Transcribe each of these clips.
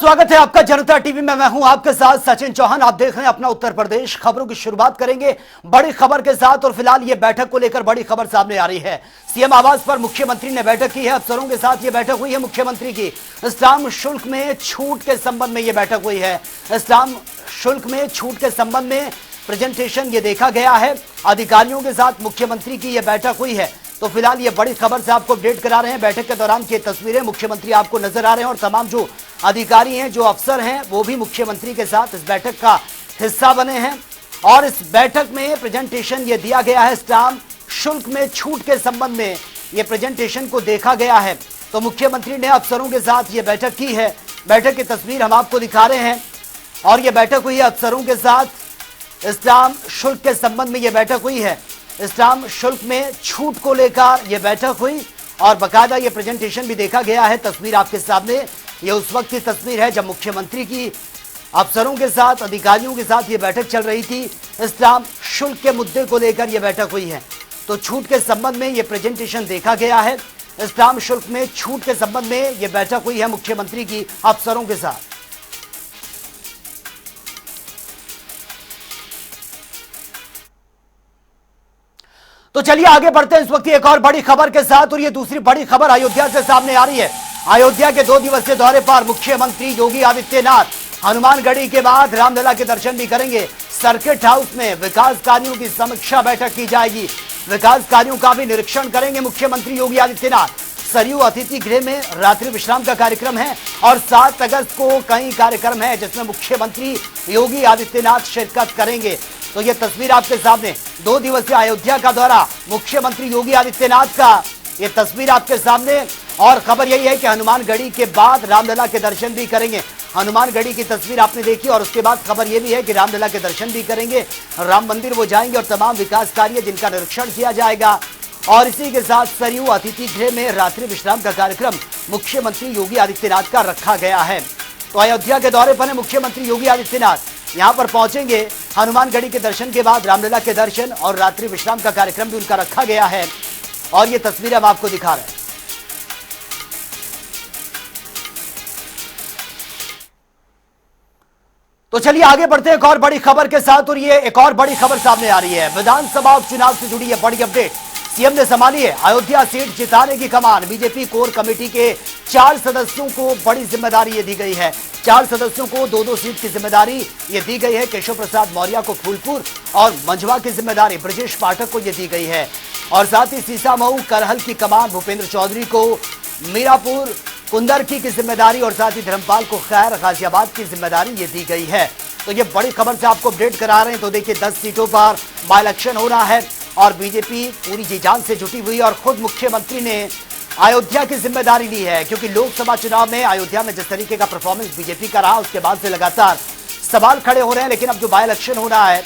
स्वागत है आपका जनता टीवी में। मैं हूं आपके साथ सचिन चौहान। आप देख रहे हैं अपना उत्तर प्रदेश। खबरों की शुरुआत करेंगे बड़ी खबर के साथ और फिलहाल ये बैठक को लेकर बड़ी खबर सामने आ रही है। सीएम आवास पर मुख्यमंत्री ने बैठक की है। अफसरों के साथ ये बैठक हुई है मुख्यमंत्री की। स्टाम्प शुल्क में छूट के संबंध में ये बैठक हुई है। स्टाम्प शुल्क में छूट के संबंध में प्रेजेंटेशन ये देखा गया है। अधिकारियों के साथ मुख्यमंत्री की यह बैठक हुई है। तो फिलहाल ये बड़ी खबर से आपको अपडेट करा रहे हैं। बैठक के दौरान की तस्वीरें मुख्यमंत्री आपको नजर आ रहे हैं और तमाम जो अधिकारी हैं, जो अफसर हैं, वो भी मुख्यमंत्री के साथ इस बैठक का हिस्सा बने हैं। और इस बैठक में प्रेजेंटेशन ये दिया गया है। स्टाम्प शुल्क में छूट के संबंध में ये प्रेजेंटेशन को देखा गया है। तो मुख्यमंत्री ने अफसरों के साथ ये बैठक की है। बैठक की तस्वीर हम आपको दिखा रहे हैं और ये बैठक हुई है अफसरों के साथ। स्टाम्प शुल्क के संबंध में ये बैठक हुई है। स्टाम्प शुल्क में छूट को लेकर यह बैठक हुई और बकायदा यह प्रेजेंटेशन भी देखा गया है। तस्वीर आपके सामने, यह उस वक्त की तस्वीर है जब मुख्यमंत्री की अफसरों के साथ, अधिकारियों के साथ यह बैठक चल रही थी। स्टाम्प शुल्क के मुद्दे को लेकर यह बैठक हुई है। तो छूट के संबंध में यह प्रेजेंटेशन देखा गया है। स्टाम्प शुल्क में छूट के संबंध में यह बैठक हुई है मुख्यमंत्री की अफसरों के साथ। तो चलिए आगे बढ़ते हैं इस वक्त एक और बड़ी खबर के साथ। और ये दूसरी बड़ी खबर अयोध्या से सामने आ रही है। अयोध्या के 2 दिवसीय दौरे पर मुख्यमंत्री योगी आदित्यनाथ हनुमानगढ़ी के बाद रामलला के दर्शन भी करेंगे। सर्किट हाउस में विकास कार्यों की समीक्षा बैठक की जाएगी। विकास कार्यों का भी निरीक्षण करेंगे मुख्यमंत्री योगी आदित्यनाथ। सरयू अतिथि गृह में रात्रि विश्राम का कार्यक्रम है और 7 अगस्त को कई कार्यक्रम है जिसमें मुख्यमंत्री योगी आदित्यनाथ शिरकत करेंगे। तो ये तस्वीर आपके सामने, 2 दिवसीय अयोध्या का दौरा मुख्यमंत्री योगी आदित्यनाथ का, ये तस्वीर आपके सामने। और खबर यही है कि हनुमानगढ़ी के बाद रामलला के दर्शन भी करेंगे। हनुमानगढ़ी की तस्वीर आपने देखी और उसके बाद खबर यह भी है कि रामलला के दर्शन भी करेंगे। राम मंदिर वो जाएंगे और तमाम विकास कार्य जिनका निरीक्षण किया जाएगा। और इसी के साथ सरयू अतिथि गृह में रात्रि विश्राम का कार्यक्रम मुख्यमंत्री योगी आदित्यनाथ का रखा गया है। तो अयोध्या के दौरे पर मुख्यमंत्री योगी आदित्यनाथ यहां पर पहुंचेंगे। हनुमानगढ़ी के दर्शन के बाद रामलला के दर्शन और रात्रि विश्राम का कार्यक्रम भी उनका रखा गया है। और ये तस्वीरें हम आपको दिखा रहे हैं। तो चलिए आगे बढ़ते हैं एक और बड़ी खबर के साथ। और ये एक और बड़ी खबर सामने आ रही है। विधानसभा उपचुनाव से जुड़ी यह बड़ी अपडेट। सीएम ने संभाली है अयोध्या सीट जिताने की कमान। बीजेपी कोर कमेटी के 4 सदस्यों को बड़ी जिम्मेदारी ये दी गई है। 4 सदस्यों को 2-2 सीट की जिम्मेदारी ये दी गई है। केशव प्रसाद मौर्य को फूलपुर और मंझवा की जिम्मेदारी ब्रजेश पाठक को ये दी गई है। और साथ ही सीसामऊ करहल की कमान भूपेंद्र चौधरी को, मीरापुर कुंदरकी की जिम्मेदारी और साथ ही धर्मपाल को खैर गाजियाबाद की जिम्मेदारी ये दी गई है। तो ये बड़ी खबर से आपको अपडेट करा रहे हैं। तो देखिए 10 सीटों पर बाय इलेक्शन हो रहा है और बीजेपी पूरी जी जान से जुटी हुई और खुद मुख्यमंत्री ने अयोध्या की जिम्मेदारी ली है। क्योंकि लोकसभा चुनाव में अयोध्या में जिस तरीके का परफॉर्मेंस बीजेपी का रहा, उसके बाद से लगातार सवाल खड़े हो रहे हैं। लेकिन अब जो बाय इलेक्शन हो रहा है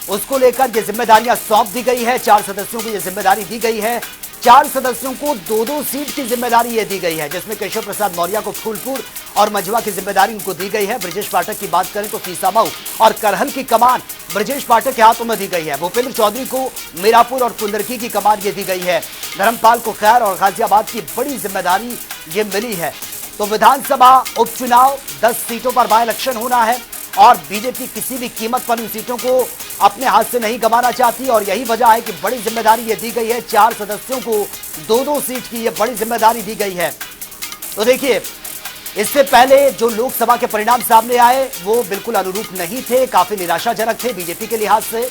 उसको लेकर ये जिम्मेदारियां सौंप दी गई है। 4 सदस्यों को ये जिम्मेदारी दी गई है। 4 सदस्यों को 2-2 सीट की जिम्मेदारी ये दी गई है, जिसमें केशव प्रसाद मौर्य को फूलपुर और मंझवा की जिम्मेदारी उनको दी गई है। ब्रजेश पाठक की बात करें तो सीसामऊ और करहल की कमान ब्रजेश पाठक के हाथों में दी गई है। भूपेंद्र चौधरी को मीरापुर और कुंदरकी की कमान ये दी गई है। धर्मपाल को खैर और गाजियाबाद की बड़ी जिम्मेदारी ये मिली है। तो विधानसभा उपचुनाव 10 सीटों पर बाय इलेक्शन होना है और बीजेपी किसी भी कीमत पर इन सीटों को अपने हाथ से नहीं गंवाना चाहती और यही वजह है कि बड़ी जिम्मेदारी ये दी गई है। 4 सदस्यों को 2-2 सीट की ये बड़ी जिम्मेदारी दी गई है। तो देखिए इससे पहले जो लोकसभा के परिणाम सामने आए वो बिल्कुल अनुरूप नहीं थे, काफी निराशाजनक थे बीजेपी के लिहाज से।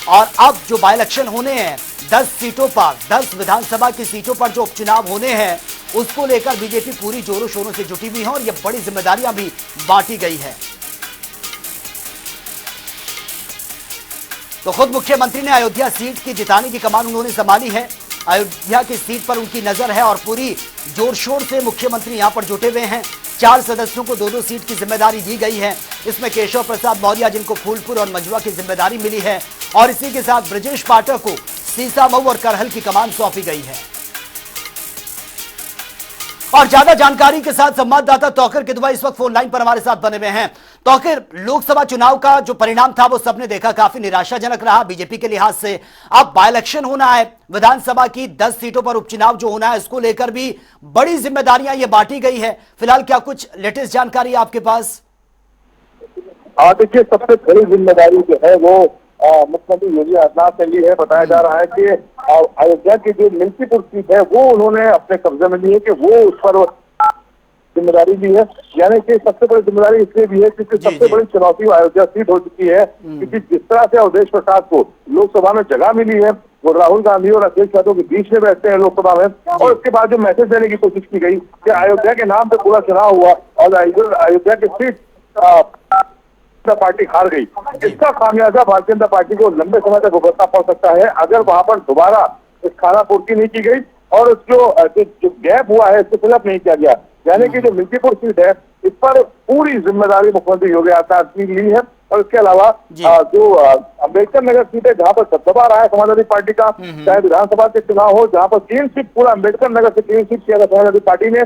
और अब जो बाय इलेक्शन होने हैं 10 सीटों पर, 10 विधानसभा की सीटों पर जो उपचुनाव होने हैं उसको लेकर बीजेपी पूरी जोरों शोरों से जुटी हुई है और ये बड़ी जिम्मेदारियां भी बांटी गई है। तो खुद मुख्यमंत्री ने अयोध्या सीट की जिताने की कमान उन्होंने संभाली है। अयोध्या की सीट पर उनकी नजर है और पूरी जोर शोर से मुख्यमंत्री यहां पर जुटे हुए हैं। 4 सदस्यों को 2-2 सीट की जिम्मेदारी दी गई है। इसमें केशव प्रसाद मौर्य जिनको फूलपुर और मंझवा की जिम्मेदारी मिली है और इसी के साथ ब्रजेश पाठक को सीसामऊ और करहल की कमान सौंपी गई है। और ज्यादा जानकारी के साथ संवाददाता तौकर किदवा इस वक्त फोन लाइन पर हमारे साथ बने हुए हैं। तो आखिर लोकसभा चुनाव का जो परिणाम था वो सबने देखा, काफी निराशाजनक रहा बीजेपी के लिहाज से। अब बाय इलेक्शन होना है, विधानसभा की 10 सीटों पर उपचुनाव जो होना है, इसको लेकर भी बड़ी जिम्मेदारियां ये बांटी गई है। फिलहाल क्या कुछ लेटेस्ट जानकारी आपके पास? देखिए, सबसे बड़ी जिम्मेदारी जो है वो मुख्यमंत्री योगी आदित्यनाथ ने ली है। बताया जा रहा है कि अयोध्या की जो मिल्कीपुर सीट है वो उन्होंने अपने कब्जे में ली है, कि वो उस पर जिम्मेदारी ली है। यानी कि सबसे बड़ी जिम्मेदारी इसलिए भी है क्योंकि सबसे बड़ी चुनौती अयोध्या सीट हो चुकी है, क्योंकि जिस तरह से अवधेश प्रसाद को लोकसभा में जगह मिली है, वो राहुल गांधी और अखिलेश यादव के बीच में बैठते हैं लोकसभा में, और उसके बाद जो मैसेज देने की कोशिश की गई कि अयोध्या के नाम पे पूरा चुनाव हुआ और अयोध्या की सीट पार्टी हार गई। इसका खामियाजा भारतीय जनता पार्टी को लंबे समय तक भुगतना पड़ सकता है अगर वहां पर दोबारा इस खानापूर्ति नहीं की गई और जो गैप हुआ है इसको फिलअप नहीं किया गया। यानी कि जो मिल्कीपुर सीट है इस पर पूरी जिम्मेदारी मुख्यमंत्री योगी आदित्यनाथ ने ली है। और इसके अलावा जो अम्बेडकर नगर सीट है जहां पर दबदबा रहा है समाजवादी पार्टी का, चाहे विधानसभा के चुनाव हो जहां पर 3 सीट पूरा अम्बेडकर नगर से 3 सीट किया था समाजवादी पार्टी ने,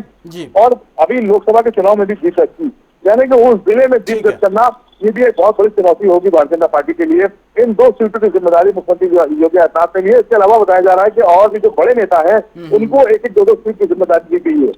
और अभी लोकसभा के चुनाव में भी जीत सकती, यानी कि उस जिले में जीत दर्ज करना ये भी एक बहुत बड़ी चुनौती होगी भारतीय जनता पार्टी के लिए। इन 2 सीटों की जिम्मेदारी मुख्यमंत्री योगी आदित्यनाथ ने ली है। इसके अलावा बताया जा रहा है कि और भी जो बड़े नेता हैं उनको एक 2 सीट की जिम्मेदारी दी गई है।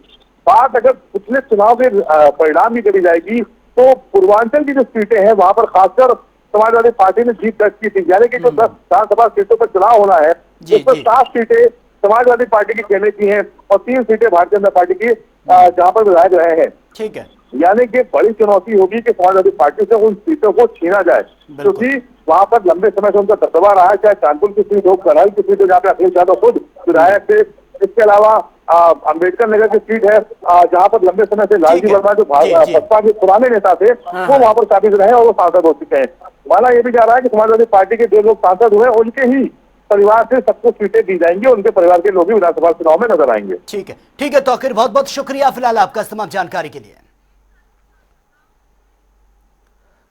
बात अगर पिछले चुनाव के परिणाम की करी जाएगी तो पूर्वांचल की जो सीटें हैं वहां पर खासकर समाजवादी पार्टी ने जीत दर्ज की थी। यानी कि जो 10 विधानसभा सीटों पर चुनाव होना है उसमें 7 सीटें समाजवादी पार्टी की कहने की हैं और 3 सीटें भारतीय जनता पार्टी की जहां पर विधायक रहे हैं। ठीक है, यानी कि बड़ी चुनौती होगी कि समाजवादी पार्टी से उन सीटों को छीना जाए, क्योंकि वहां पर लंबे समय से उनका दबदबा रहा है, चाहे कानपुर की सीट हो, करहल की सीट हो जहाँ पे अखिलेश यादव खुद विधायक थे। इसके अलावा अम्बेडकर नगर की सीट है जहां पर लंबे समय से लालजी वर्मा जो बसपा के पुराने नेता थे वो वहां पर काबिज रहे और वो सांसद हो चुके हैं। माना यह भी जा रहा है कि समाजवादी पार्टी के जो लोग सांसद हुए उनके ही परिवार से सबको सीटें दी जाएंगी, उनके परिवार के लोग भी विधानसभा चुनाव में नजर आएंगे। ठीक है, ठीक है। तो आखिर बहुत बहुत शुक्रिया फिलहाल आपका तमाम जानकारी के लिए।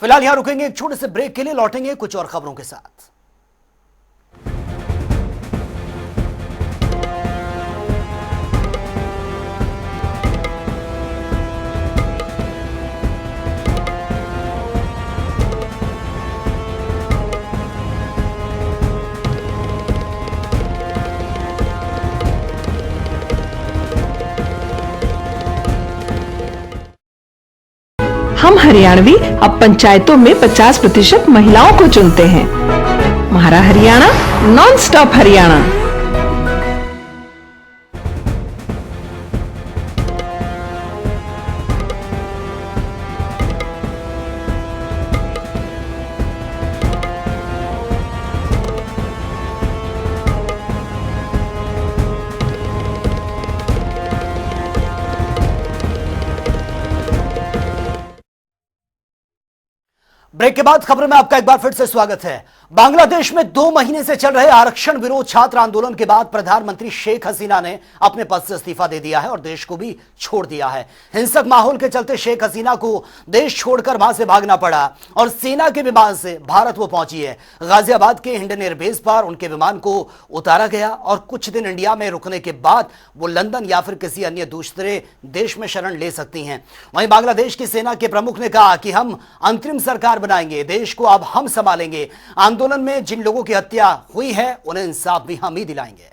फिलहाल यहां रुकेंगे एक छोटे से ब्रेक के लिए, लौटेंगे कुछ और खबरों के साथ। हम हरियाणवी अब पंचायतों में 50% महिलाओं को चुनते हैं। हमारा Haryana non stop Haryana. Break के बाद खबर में आपका एक बार फिर से स्वागत है। बांग्लादेश में 2 महीने से चल रहे आरक्षण विरोध छात्र आंदोलन के बाद प्रधानमंत्री शेख हसीना ने अपने पद से इस्तीफा दे दिया है और देश को भी छोड़ दिया है। हिंसक माहौल के चलते शेख हसीना को देश छोड़कर वहां से भागना पड़ा और सेना के विमान से भारत वो पहुंची है। गाजियाबाद के हिंडन एयरबेस पर उनके विमान को उतारा गया और कुछ दिन इंडिया में रुकने के बाद वो लंदन या फिर किसी अन्य दूसरे देश में शरण ले सकती हैं। वहीं बांग्लादेश की सेना के प्रमुख ने कहा कि हम अंतरिम सरकार बनाएंगे, देश को अब हम संभालेंगे। आंदोलन में जिन लोगों की हत्या हुई है उन्हें इंसाफ भी हम ही दिलाएंगे।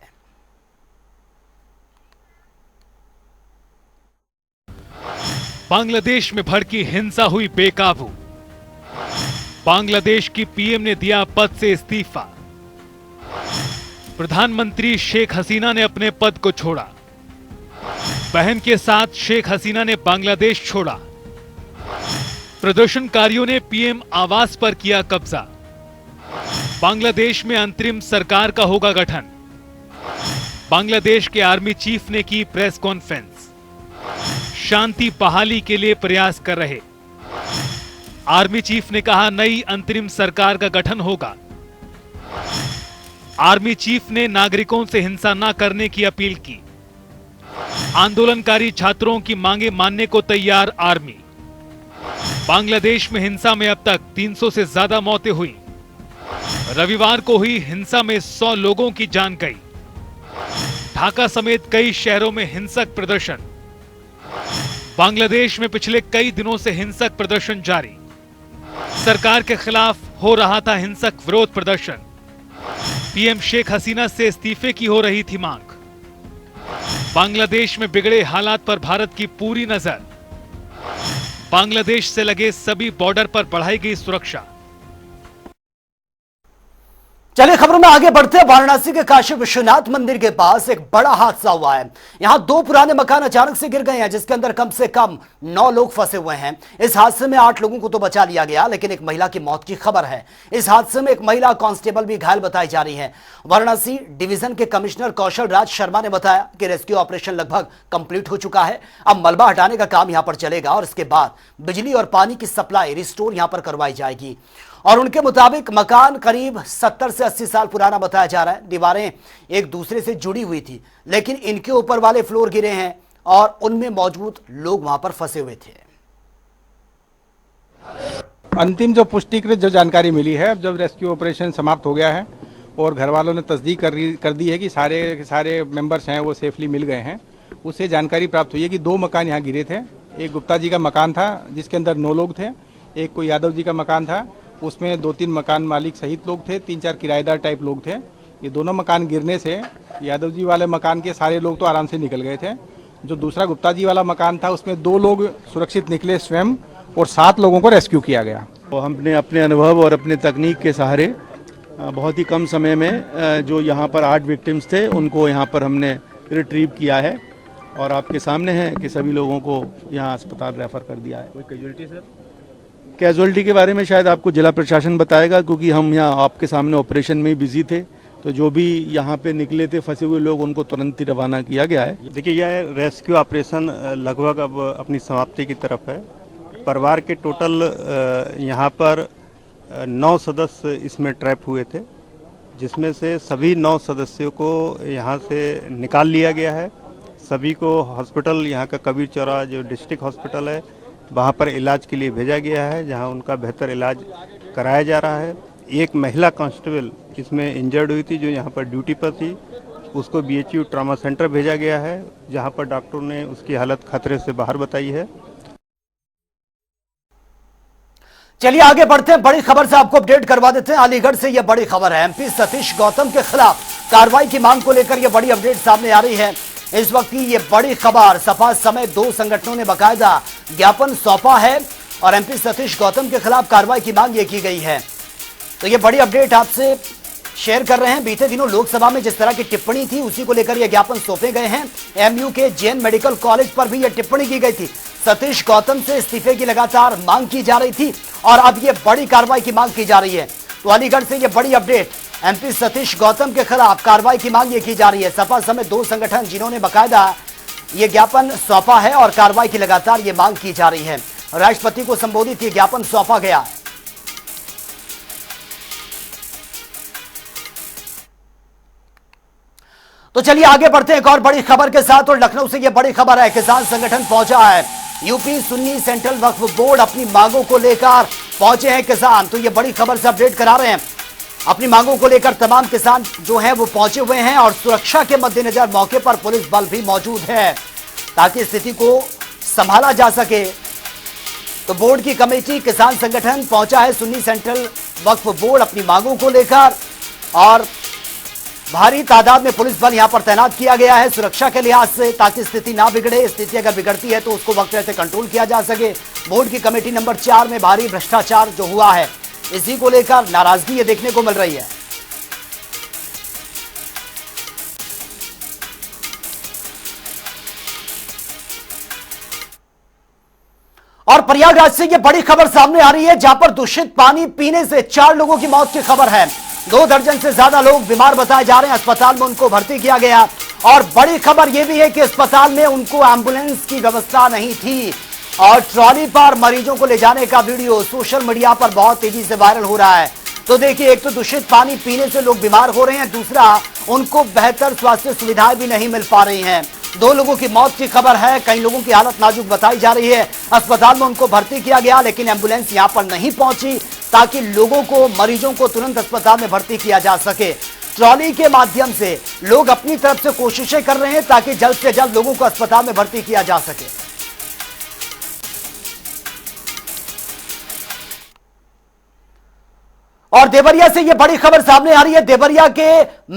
बांग्लादेश में भड़की हिंसा हुई बेकाबू। बांग्लादेश की पीएम ने दिया पद से इस्तीफा। प्रधानमंत्री शेख हसीना ने अपने पद को छोड़ा। बहन के साथ शेख हसीना ने बांग्लादेश छोड़ा। प्रदर्शनकारियों ने पीएम आवास पर किया कब्जा। बांग्लादेश में अंतरिम सरकार का होगा गठन। बांग्लादेश के आर्मी चीफ ने की प्रेस कॉन्फ्रेंस। शांति बहाली के लिए प्रयास कर रहे। आर्मी चीफ ने कहा नई अंतरिम सरकार का गठन होगा। आर्मी चीफ ने नागरिकों से हिंसा न करने की अपील की। आंदोलनकारी छात्रों की मांगे मानने को तैयार आर्मी। बांग्लादेश में हिंसा में अब तक 300 से ज्यादा मौतें हुई। रविवार को हुई हिंसा में 100 लोगों की जान गई। ढाका समेत कई शहरों में हिंसक प्रदर्शन। बांग्लादेश में पिछले कई दिनों से हिंसक प्रदर्शन जारी। सरकार के खिलाफ हो रहा था हिंसक विरोध प्रदर्शन। पीएम शेख हसीना से इस्तीफे की हो रही थी मांग। बांग्लादेश में बिगड़े हालात पर भारत की पूरी नजर। बांग्लादेश से लगे सभी बॉर्डर पर बढ़ाई गई सुरक्षा। चलिए खबरों में आगे बढ़ते हैं। वाराणसी के काशी विश्वनाथ मंदिर के पास एक बड़ा हादसा हुआ है। यहां 2 पुराने मकान अचानक से गिर गए हैं, जिसके अंदर कम से कम 9 लोग फंसे हुए हैं। इस हादसे में 8 लोगों को तो बचा लिया गया, लेकिन एक महिला की मौत की खबर है। इस हादसे में एक महिला कांस्टेबल भी घायल बताई जा रही है। वाराणसी डिवीजन के कमिश्नर कौशल राज शर्मा ने बताया कि रेस्क्यू ऑपरेशन लगभग कंप्लीट हो चुका है। अब मलबा हटाने का काम यहां पर चलेगा और इसके बाद बिजली और पानी की सप्लाई रिस्टोर यहां पर करवाई जाएगी। और उनके मुताबिक मकान करीब 70 से 80 साल पुराना बताया जा रहा है। दीवारें एक दूसरे से जुड़ी हुई थी, लेकिन इनके ऊपर वाले फ्लोर गिरे हैं और उनमें मौजूद लोग वहां पर फंसे हुए थे। अंतिम जो पुष्टिकृत जो जानकारी मिली है, अब जब रेस्क्यू ऑपरेशन समाप्त हो गया है और घर वालों ने तस्दीक कर दी है कि सारे मेंबर्स हैं वो सेफली मिल गए हैं, उससे जानकारी प्राप्त हुई है कि 2 मकान यहाँ गिरे थे। एक गुप्ता जी का मकान था जिसके अंदर 9 लोग थे, एक कोई यादव जी का मकान था, उसमें 2-3 मकान मालिक सहित लोग थे, 3-4 किराएदार टाइप लोग थे। ये दोनों मकान गिरने से यादव जी वाले मकान के सारे लोग तो आराम से निकल गए थे। जो दूसरा गुप्ता जी वाला मकान था उसमें 2 लोग सुरक्षित निकले स्वयं और 7 लोगों को रेस्क्यू किया गया। तो हमने अपने अनुभव और अपने तकनीक के सहारे बहुत ही कम समय में जो यहाँ पर 8 विक्टिम्स थे उनको यहाँ पर हमने रिट्रीव किया है और आपके सामने है कि सभी लोगों को यहाँ अस्पताल रेफर कर दिया है। कोई कैजुअलिटी सर? कैजुअलिटी के बारे में शायद आपको जिला प्रशासन बताएगा, क्योंकि हम यहाँ आपके सामने ऑपरेशन में ही बिजी थे। तो जो भी यहाँ पे निकले थे फंसे हुए लोग, उनको तुरंत ही रवाना किया गया है। देखिए, यह रेस्क्यू ऑपरेशन लगभग अब अपनी समाप्ति की तरफ है। परिवार के टोटल यहाँ पर 9 सदस्य इसमें ट्रैप हुए थे, जिसमें से सभी 9 सदस्यों को यहाँ से निकाल लिया गया है। सभी को हॉस्पिटल, यहाँ का कबीर चौरा जो डिस्ट्रिक्ट हॉस्पिटल है, वहाँ पर इलाज के लिए भेजा गया है, जहाँ उनका बेहतर इलाज कराया जा रहा है। एक महिला कांस्टेबल इसमें इंजर्ड हुई थी जो यहाँ पर ड्यूटी पर थी, उसको BHU ट्रॉमा सेंटर भेजा गया है, जहाँ पर डॉक्टरों ने उसकी हालत खतरे से बाहर बताई है। चलिए आगे बढ़ते हैं। बड़ी खबर से आपको अपडेट करवा देते हैं। अलीगढ़ से यह बड़ी खबर है। MP सतीश गौतम के खिलाफ कार्रवाई की मांग को लेकर यह बड़ी अपडेट सामने आ रही है। इस वक्त की ये बड़ी खबर, सपा समेत 2 संगठनों ने बाकायदा ज्ञापन सौंपा है और MP सतीश गौतम के खिलाफ कार्रवाई की मांग ये की गई है। तो ये बड़ी अपडेट आपसे शेयर कर रहे हैं। बीते दिनों लोकसभा में जिस तरह की टिप्पणी थी, उसी को लेकर ये ज्ञापन सौंपे गए हैं। MU के जैन मेडिकल कॉलेज पर भी यह टिप्पणी की गई थी। सतीश गौतम से इस्तीफे की लगातार मांग की जा रही थी और अब ये बड़ी कार्रवाई की मांग की जा रही है। तो अलीगढ़ से ये बड़ी अपडेट, MP सतीश गौतम के खिलाफ कार्रवाई की मांग ये की जा रही है। सपा समेत 2 संगठन जिन्होंने बाकायदा ये ज्ञापन सौंपा है और कार्रवाई की लगातार ये मांग की जा रही है। राष्ट्रपति को संबोधित ये ज्ञापन सौंपा गया। तो चलिए आगे बढ़ते हैं एक और बड़ी खबर के साथ। और लखनऊ से ये बड़ी खबर है, किसान संगठन पहुंचा है। यूपी सुन्नी सेंट्रल वक्फ बोर्ड अपनी मांगों को लेकर पहुंचे हैं किसान। तो ये बड़ी खबर से अपडेट करा रहे हैं। अपनी मांगों को लेकर तमाम किसान जो हैं वो पहुंचे हुए हैं और सुरक्षा के मद्देनजर मौके पर पुलिस बल भी मौजूद है ताकि स्थिति को संभाला जा सके। तो बोर्ड की कमेटी, किसान संगठन पहुंचा है सुन्नी सेंट्रल वक्फ बोर्ड अपनी मांगों को लेकर और भारी तादाद में पुलिस बल यहां पर तैनात किया गया है सुरक्षा के लिहाज से, ताकि स्थिति ना बिगड़े। स्थिति अगर बिगड़ती है तो उसको वक्त रहते कंट्रोल किया जा सके। बोर्ड की कमेटी नंबर 4 में भारी भ्रष्टाचार जो हुआ है, इसी को लेकर नाराजगी ये देखने को मिल रही है। और प्रयागराज से ये बड़ी खबर सामने आ रही है, जहां पर दूषित पानी पीने से 4 लोगों की मौत की खबर है। 2 दर्जन से ज्यादा लोग बीमार बताए जा रहे हैं। अस्पताल में उनको भर्ती किया गया और बड़ी खबर यह भी है कि अस्पताल में उनको एम्बुलेंस की व्यवस्था नहीं थी और ट्रॉली पर मरीजों को ले जाने का वीडियो सोशल मीडिया पर बहुत तेजी से वायरल हो रहा है। तो देखिए, एक तो दूषित पानी पीने से लोग बीमार हो रहे हैं, दूसरा उनको बेहतर स्वास्थ्य सुविधाएं भी नहीं मिल पा रही हैं। 2 लोगों की मौत की खबर है। कई लोगों की हालत नाजुक बताई जा रही है। अस्पताल में उनको भर्ती किया गया, लेकिन एम्बुलेंस यहां पर नहीं पहुंची ताकि लोगों को, मरीजों को तुरंत अस्पताल में भर्ती किया जा सके। ट्रॉली के माध्यम से लोग अपनी तरफ से कोशिशें कर रहे हैं ताकि जल्द से जल्द लोगों को अस्पताल में भर्ती किया जा सके। और देवरिया से यह बड़ी खबर सामने आ रही है। देवरिया के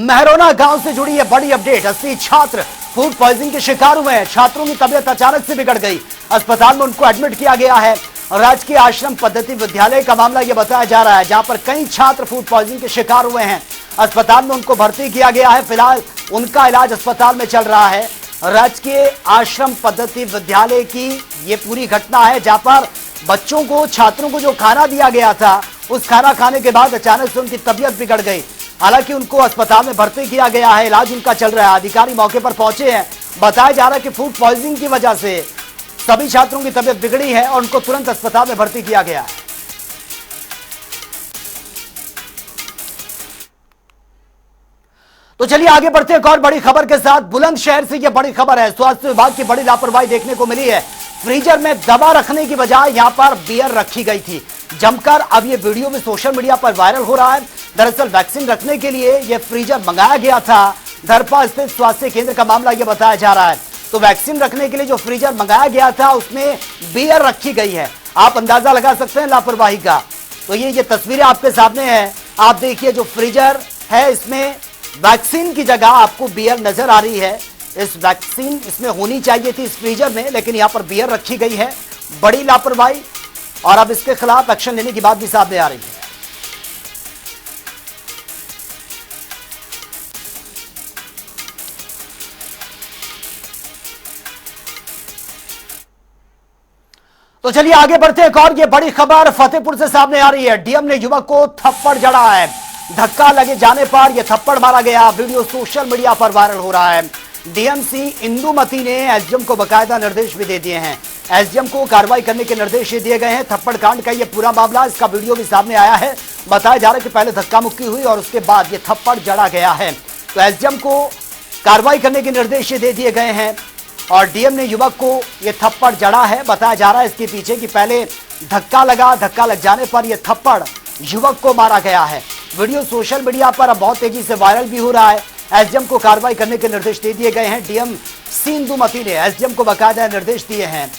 महरौना गांव से जुड़ी यह बड़ी अपडेट। 80 छात्र फूड पॉइजनिंग के शिकार हुए हैं। छात्रों की तबीयत अचानक से बिगड़ गई, अस्पताल में उनको एडमिट किया गया है। राजकीय आश्रम पद्धति विद्यालय का मामला यह बताया जा रहा है, जहां पर कई छात्र फूड पॉइजनिंग के शिकार हुए हैं। अस्पताल में उनको भर्ती किया गया है। फिलहाल उनका इलाज अस्पताल में चल रहा है। राजकीय आश्रम पद्धति विद्यालय की यह पूरी घटना है, जहां पर बच्चों को, छात्रों को जो खाना दिया गया था, उस खाना खाने के बाद अचानक से उनकी तबीयत बिगड़ गई। हालांकि उनको अस्पताल में भर्ती किया गया है, इलाज उनका चल रहा है। अधिकारी मौके पर पहुंचे हैं। बताया जा रहा है कि फूड पॉइजनिंग की वजह से सभी छात्रों की तबीयत बिगड़ी है और उनको तुरंत अस्पताल में भर्ती किया गया है। तो चलिए आगे बढ़ते हैं एक और बड़ी खबर के साथ। बुलंदशहर से यह बड़ी खबर है। स्वास्थ्य विभाग की बड़ी लापरवाही देखने को मिली है। फ्रीजर में दवा रखने की बजाय यहां पर बियर रखी गई थी जमकर। अब यह वीडियो में सोशल मीडिया पर वायरल हो रहा है। दरअसल वैक्सीन रखने के लिए यह फ्रीजर मंगाया गया था। धरपा स्थित स्वास्थ्य केंद्र का मामला यह बताया जा रहा है। तो वैक्सीन रखने के लिए जो फ्रीजर मंगाया गया था, उसमें बियर रखी गई है। आप अंदाजा लगा सकते हैं लापरवाही का। तो ये तस्वीरें आपके सामने है। आप देखिए, जो फ्रीजर है इसमें वैक्सीन की जगह आपको बियर नजर आ रही है। इस वैक्सीन इसमें होनी चाहिए थी इस फ्रीजर में, लेकिन यहां पर बियर रखी गई है। बड़ी लापरवाही, और अब इसके खिलाफ एक्शन लेने की बात भी सामने आ रही है। तो चलिए आगे बढ़ते हैं। एक और ये बड़ी खबर फतेहपुर से सामने आ रही है। डीएम ने युवक को थप्पड़ जड़ा है। धक्का लगे जाने पर यह थप्पड़ मारा गया। वीडियो सोशल मीडिया पर वायरल हो रहा है। डीएमसी इंदुमती ने एसडीएम को बकायदा निर्देश भी दे दिए हैं। एसडीएम को कार्रवाई करने के निर्देश दिए गए हैं। थप्पड़ कांड का यह पूरा मामला, इसका वीडियो भी सामने आया है। बताया जा रहा है कि पहले धक्का मुक्की हुई और उसके बाद यह थप्पड़ जड़ा गया है। तो एसडीएम को कार्रवाई करने के निर्देश दे दिए गए हैं और डीएम ने युवक को यह थप्पड़ जड़ा है। बताया जा रहा है इसके पीछे कि पहले धक्का लगा, धक्का लग जाने पर यह थप्पड़ युवक को मारा गया है। वीडियो सोशल मीडिया पर अब बहुत तेजी से वायरल भी हो रहा है। एसडीएम को कार्रवाई करने के निर्देश दे दिए गए हैं। डीएम इंदुमती ने एसडीएम को बकायदा निर्देश दिए हैं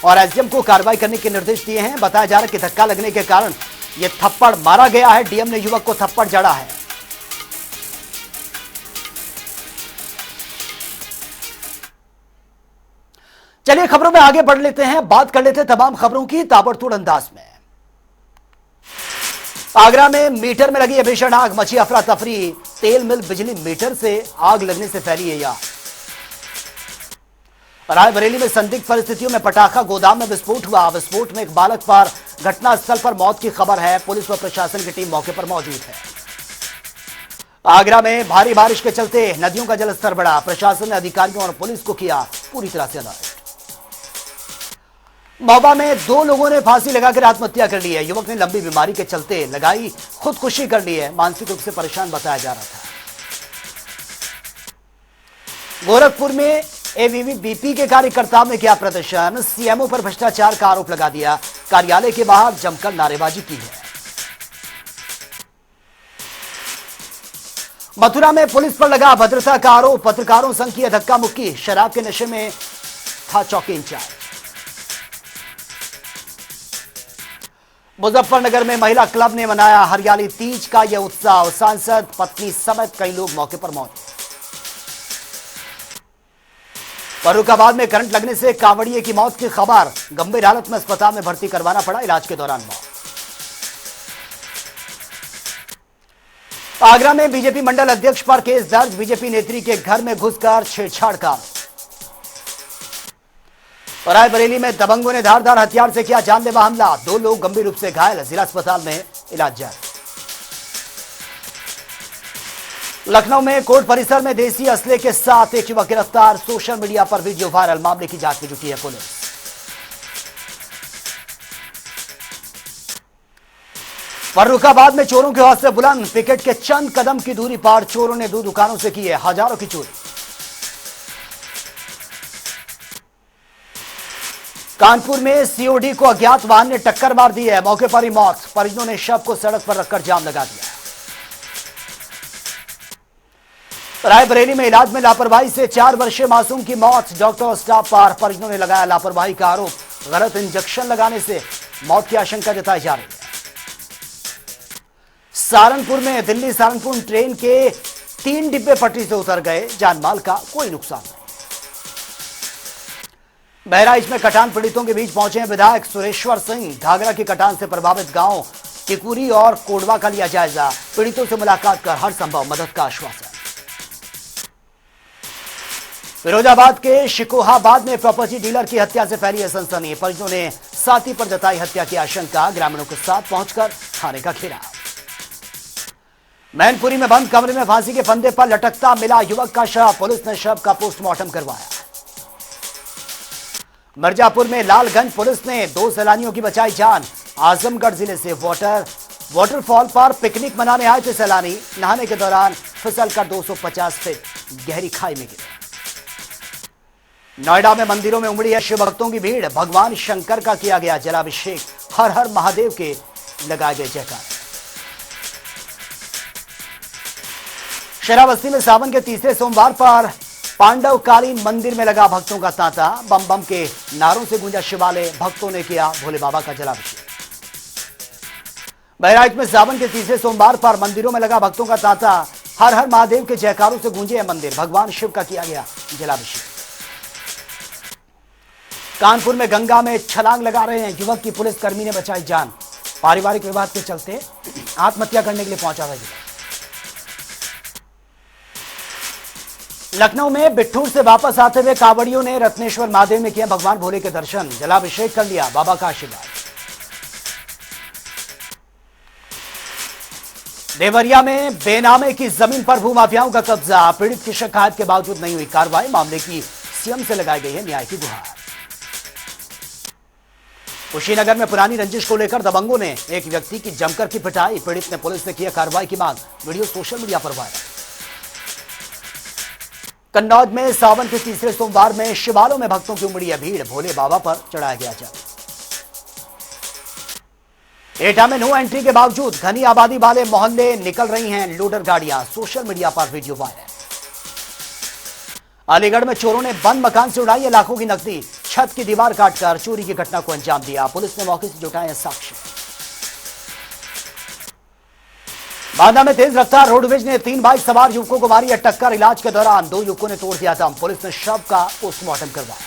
और एसडीएम को कार्रवाई करने के निर्देश दिए हैं। बताया जा रहा है कि धक्का लगने के कारण यह थप्पड़ मारा गया है। डीएम ने युवक को थप्पड़ जड़ा है। चलिए खबरों में आगे बढ़ लेते हैं। बात कर लेते हैं तमाम खबरों की ताबड़तोड़ अंदाज में। आगरा में मीटर में लगी है भीषण आग, मची अफरा तफरी। तेल मिल बिजली मीटर से आग लगने से फैली है यह। रायबरेली में संदिग्ध परिस्थितियों में पटाखा गोदाम में विस्फोट हुआ। विस्फोट में एक बालक पर घटनास्थल पर मौत की खबर है। पुलिस व प्रशासन की टीम मौके पर मौजूद है। आगरा में भारी बारिश के चलते नदियों का जलस्तर बढ़ा। प्रशासन ने अधिकारियों और पुलिस को किया पूरी तरह से अलर्ट। महोबा में 2 लोगों ने फांसी लगाकर आत्महत्या कर ली है। युवक ने लंबी बीमारी के चलते लगाई खुदकुशी कर ली है। मानसिक रूप से परेशान बताया जा रहा था। गोरखपुर में एबीवीपी के कार्यकर्ताओं ने किया प्रदर्शन। सीएमओ पर भ्रष्टाचार का आरोप लगा दिया। कार्यालय के बाहर जमकर नारेबाजी की है। मथुरा में पुलिस पर लगा भद्रता का आरोप। पत्रकारों संघ की धक्का मुक्की। शराब के नशे में था चौकी इंचार्ज। मुजफ्फरनगर में महिला क्लब ने मनाया हरियाली तीज का यह उत्सव। सांसद पत्नी समेत कई लोग मौके पर मौजूद। फर्रुखाबाद में करंट लगने से कांवड़िए की मौत की खबर। गंभीर हालत में अस्पताल में भर्ती करवाना पड़ा, इलाज के दौरान मौत। आगरा में बीजेपी मंडल अध्यक्ष पर केस दर्ज। बीजेपी नेत्री के घर में घुसकर छेड़छाड़ का। रायबरेली में दबंगों ने धारदार हथियार से किया जानलेवा हमला। 2 लोग गंभीर रूप से घायल, जिला अस्पताल में इलाज जारी। लखनऊ में कोर्ट परिसर में देसी असले के साथ एक युवक गिरफ्तार। सोशल मीडिया पर वीडियो वायरल। मामले की जांच में जुटी है पुलिस। फर्रुखाबाद में चोरों के हौसले बुलंद। पिकेट के चंद कदम की दूरी पर चोरों ने 2 दुकानों से की है हजारों की चोरी। कानपुर में सीओडी को अज्ञात वाहन ने टक्कर मार दी है। मौके पर ही मौत। परिजनों ने शव को सड़क पर रखकर जाम लगा दिया। रायबरेली में इलाज में लापरवाही से 4 वर्षीय मासूम की मौत। डॉक्टर और स्टाफ पर परिजनों ने लगाया लापरवाही का आरोप। गलत इंजेक्शन लगाने से मौत की आशंका जताई जा रही है। सहारनपुर में दिल्ली सहारनपुर ट्रेन के 3 डिब्बे पटरी से उतर गए, जानमाल का कोई नुकसान नहीं। बहराइच में कटान पीड़ितों के बीच पहुंचे हैं विधायक सुरेश्वर सिंह। घाघरा की कटान से प्रभावित गांव टिकुरी और कोडवा का लिया जायजा, पीड़ितों से मुलाकात कर हर संभव मदद का आश्वासन। फिरोजाबाद के शिकोहाबाद में प्रॉपर्टी डीलर की हत्या से फैली है सनसनी। परिजनों ने साथी पर जताई हत्या की आशंका, ग्रामीणों के साथ पहुंचकर थाने का घेराव। मैनपुरी में बंद कमरे में फांसी के फंदे पर लटकता मिला युवक का शव, पुलिस ने शव का पोस्टमार्टम करवाया। मिर्जापुर में लालगंज पुलिस ने 2 सैलानियों की बचाई जान। आजमगढ़ जिले से वाटरफॉल पर पिकनिक मनाने आए थे सैलानी, नहाने के दौरान फिसलकर 250 फीट गहरी खाई में गिरे। नोएडा में मंदिरों में उमड़ी है शिव भक्तों की भीड़, भगवान शंकर का किया गया जलाभिषेक, हर हर महादेव के लगाए गए जयकारे। शराबस्ती में सावन के तीसरे सोमवार पर पांडवकालीन मंदिर में लगा भक्तों का तांता, बम बम के नारों से गूंजा शिवालय, भक्तों ने किया भोले बाबा का जलाभिषेक। बहराइच में सावन के तीसरे सोमवार पर मंदिरों में लगा भक्तों का तांता, हर हर महादेव के जयकारों से गूंजे हैं मंदिर, भगवान शिव का किया गया जलाभिषेक। कानपुर में गंगा में छलांग लगा रहे हैं युवक की पुलिस कर्मी ने बचाई जान, पारिवारिक विवाद के चलते आत्महत्या करने के लिए पहुंचा था युवक। लखनऊ में बिट्ठूर से वापस आते हुए कांवड़ियों ने रत्नेश्वर महादेव में किया भगवान भोले के दर्शन, जलाभिषेक कर लिया, बाबा का आशीर्वाद। देवरिया में बेनामे की जमीन पर भूमाफियाओं का कब्जा, पीड़ित की शिकायत के बावजूद नहीं हुई कार्रवाई, मामले की सीएम से लगाई गई है न्याय की गुहार। कुशीनगर में पुरानी रंजिश को लेकर दबंगों ने एक व्यक्ति की जमकर की पिटाई, पीड़ित ने पुलिस से किया कार्रवाई की मांग, वीडियो सोशल मीडिया पर वायरल। कन्नौज में सावन के तीसरे सोमवार में शिवालयों में भक्तों की उमड़ी है भीड़, भोले बाबा पर चढ़ाया गया जल। एटा में नो एंट्री के बावजूद घनी आबादी वाले मोहल्ले निकल रही हैं लोडर गाड़ियां, सोशल मीडिया पर वीडियो वायरल। अलीगढ़ में चोरों ने बंद मकान से उड़ाई है लाखों की नकदी, छत की दीवार काटकर चोरी की घटना को अंजाम दिया, पुलिस ने मौके से जुटाए हैं साक्ष्य। बांदा में तेज रफ्तार रोडवेज ने 3 बाइक सवार युवकों को मारी है टक्कर, इलाज के दौरान 2 युवकों ने तोड़ दिया दम, पुलिस ने शव का पोस्टमार्टम करवाया।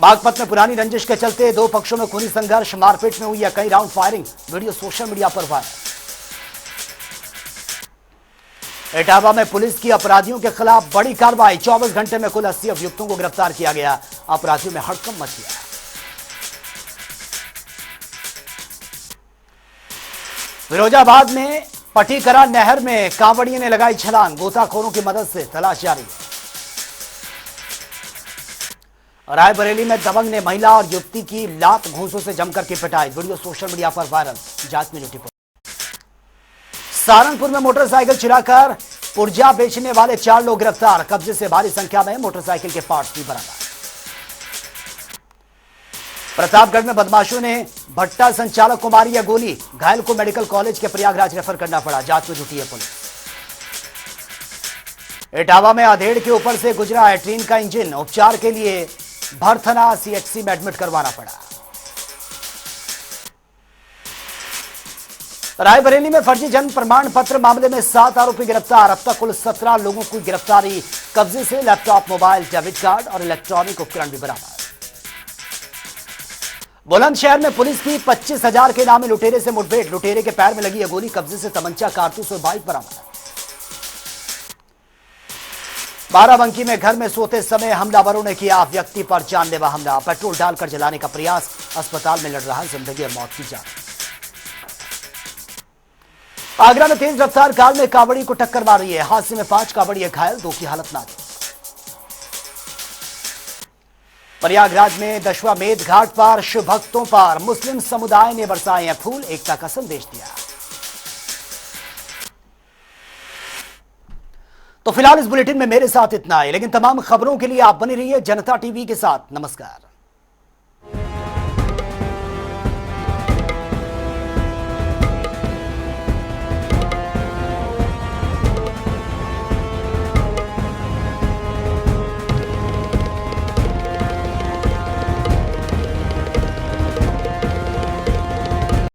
बागपत में पुरानी रंजिश के चलते 2 पक्षों में खूनी संघर्ष, मारपीट में हुई है कई round firing, video social media पर वायरल। इटावा में पुलिस की अपराधियों के खिलाफ बड़ी कार्रवाई, 24 घंटे में कुल 80 अभियुक्तों को गिरफ्तार किया गया, अपराधियों में हड़कंप मच गया। फिरोजाबाद में पटीकरा नहर में कांवड़ियों ने लगाई छलांग, गोताखोरों की मदद से तलाश जारी है। रायबरेली में दबंग ने महिला और युवती की लात घूंसों से जमकर की पिटाई, वीडियो सोशल मीडिया पर वायरल, जांच में जुटी पुलिस। सहारनपुर में मोटरसाइकिल चुराकर पुर्जा बेचने वाले 4 लोग गिरफ्तार, कब्जे से भारी संख्या में मोटरसाइकिल के पार्ट्स भी बरामद। प्रतापगढ़ में बदमाशों ने भट्टा संचालक को मारी है गोली, घायल को मेडिकल कॉलेज के प्रयागराज रेफर करना पड़ा, जांच में जुटी है पुलिस। इटावा में अधेड़ के ऊपर से गुजरा है ट्रेन का इंजन, उपचार के लिए भरथना सीएचसी में एडमिट करवाना पड़ा। रायबरेली में फर्जी जन्म प्रमाण पत्र मामले में 7 आरोपी गिरफ्तार, अब तक कुल 17 लोगों की गिरफ्तारी, कब्जे से लैपटॉप, मोबाइल, डेबिट कार्ड और इलेक्ट्रॉनिक उपकरण भी बरामद। बुलंदशहर में पुलिस की 25,000 के नामे लुटेरे से मुठभेड़, लुटेरे के पैर में लगी है गोली, कब्जे से तमंचा, कारतूस और बाइक बरामद। बाराबंकी में घर में सोते समय हमलावरों ने किया व्यक्ति पर जानलेवा हमला, पेट्रोल डालकर जलाने का प्रयास, अस्पताल में लड़ रहा जिंदगी और मौत की जंग। आगरा में तेज रफ्तार कार में कांवड़ी को टक्कर मार रही है, हादसे में 5 कांवड़िए घायल, 2 की हालत नाजुक। प्रयागराज में दशाश्वमेध घाट पर शिव भक्तों पर मुस्लिम समुदाय ने बरसाए हैं फूल, एकता का संदेश दिया। तो फिलहाल इस बुलेटिन में मेरे साथ इतना है, लेकिन तमाम खबरों के लिए आप बने रहिए जनता टीवी के साथ। नमस्कार।